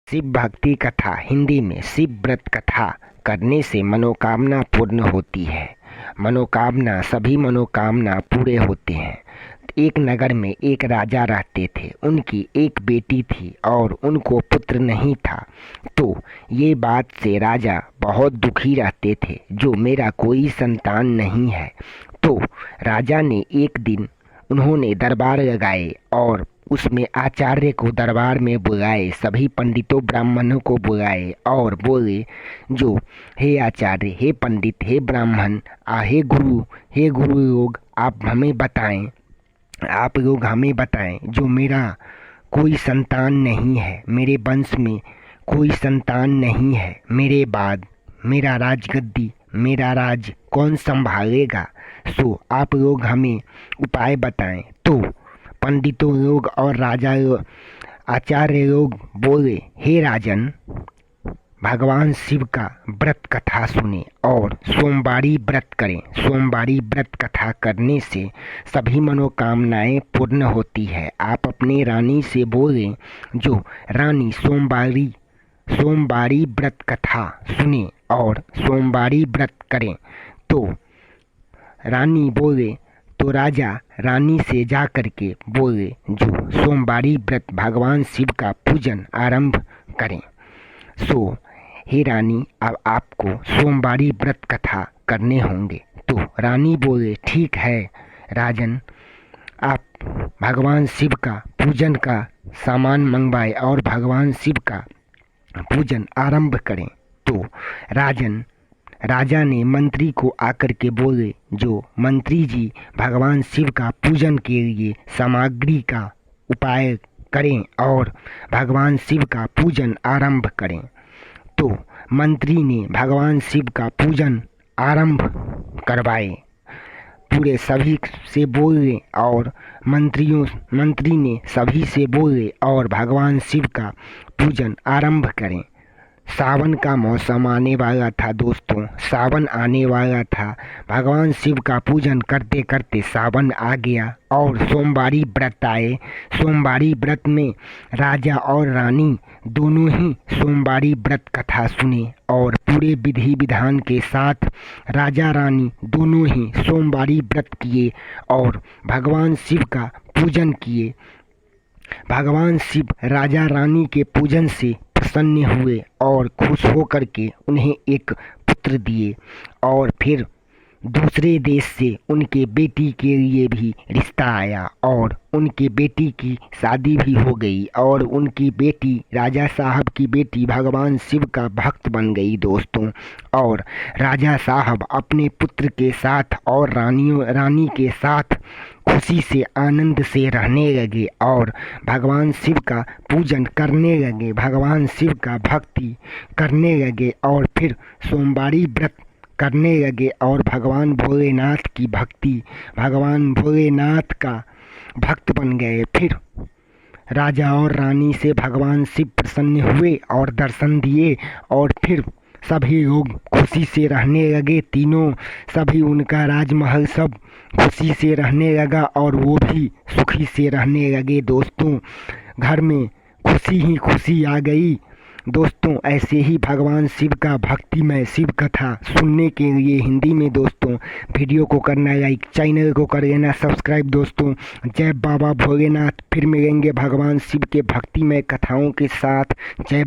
शिव भक्ति कथा हिंदी में शिव व्रत कथा करने से मनोकामना पूर्ण होती है। सभी मनोकामना पूरे होते हैं। एक नगर में एक राजा रहते थे। उनकी एक बेटी थी और उनको पुत्र नहीं था। तो ये बात से राजा बहुत दुखी रहते थे, जो मेरा कोई संतान नहीं है। तो राजा ने एक दिन उन्होंने दरबार लगाए और उसमें आचार्य को दरबार में बुलाए, सभी पंडितों ब्राह्मणों को बुलाए और बोले, जो हे आचार्य, हे पंडित, हे ब्राह्मण, हे गुरु लोग, आप लोग हमें बताएं, जो मेरा कोई संतान नहीं है, मेरे वंश में कोई संतान नहीं है, मेरे बाद मेरा राजगद्दी, मेरा राज कौन संभालेगा? सो आप लोग हमें उपाय बताएं। तो पंडितों लोग और आचार्य लोग बोले, हे राजन, भगवान शिव का व्रत कथा सुने और सोमवारी व्रत करें। सोमवारी व्रत कथा करने से सभी मनोकामनाएं पूर्ण होती है। आप अपने रानी से बोलें, जो रानी सोमवारी व्रत कथा सुने और सोमवारी व्रत करें। तो रानी बोले, तो राजा रानी से जा करके बोले, जो सोमवारी व्रत भगवान शिव का पूजन आरंभ करें। सो हे रानी, अब आपको सोमवारी व्रत कथा करने होंगे। तो रानी बोले, ठीक है राजन, आप भगवान शिव का पूजन का सामान मंगवाए और भगवान शिव का पूजन आरंभ करें। तो राजा ने मंत्री को आकर के बोले, जो मंत्री जी, भगवान शिव का पूजन के लिए सामग्री का उपाय करें और भगवान शिव का पूजन आरंभ करें। तो मंत्री ने भगवान शिव का पूजन आरंभ करवाए, पूरे सभी से बोले और मंत्री ने सभी से बोले और भगवान शिव का पूजन आरंभ करें। सावन का मौसम आने वाला था दोस्तों, सावन आने वाला था। भगवान शिव का पूजन करते करते सावन आ गया और सोमवारी व्रत आए। सोमवारी व्रत में राजा और रानी दोनों ही सोमवारी व्रत कथा सुने और पूरे विधि विधान के साथ राजा रानी दोनों ही सोमवारी व्रत किए और भगवान शिव का पूजन किए। भगवान शिव राजा रानी के पूजन से प्रसन्न हुए और खुश होकर के उन्हें एक पुत्र दिए। और फिर दूसरे देश से उनके बेटी के लिए भी रिश्ता आया और उनके बेटी की शादी भी हो गई और उनकी बेटी, राजा साहब की बेटी, भगवान शिव का भक्त बन गई दोस्तों। और राजा साहब अपने पुत्र के साथ और रानी के साथ खुशी से आनंद से रहने लगे और भगवान शिव का पूजन करने लगे, भगवान शिव का भक्ति करने लगे और फिर सोमवारी व्रत करने लगे और भगवान भोलेनाथ का भक्त बन गए। फिर राजा और रानी से भगवान शिव प्रसन्न हुए और दर्शन दिए और फिर सभी लोग खुशी से रहने लगे। सभी उनका राजमहल सब खुशी से रहने लगा और वो भी सुखी से रहने लगे दोस्तों। घर में खुशी ही खुशी आ गई दोस्तों। ऐसे ही भगवान शिव का भक्तिमय शिव कथा सुनने के लिए हिंदी में दोस्तों वीडियो को करना लाइक, चैनल को कर लेना सब्सक्राइब दोस्तों। जय बाबा भोलेनाथ। फिर मिलेंगे भगवान शिव के भक्तिमय कथाओं के साथ। जय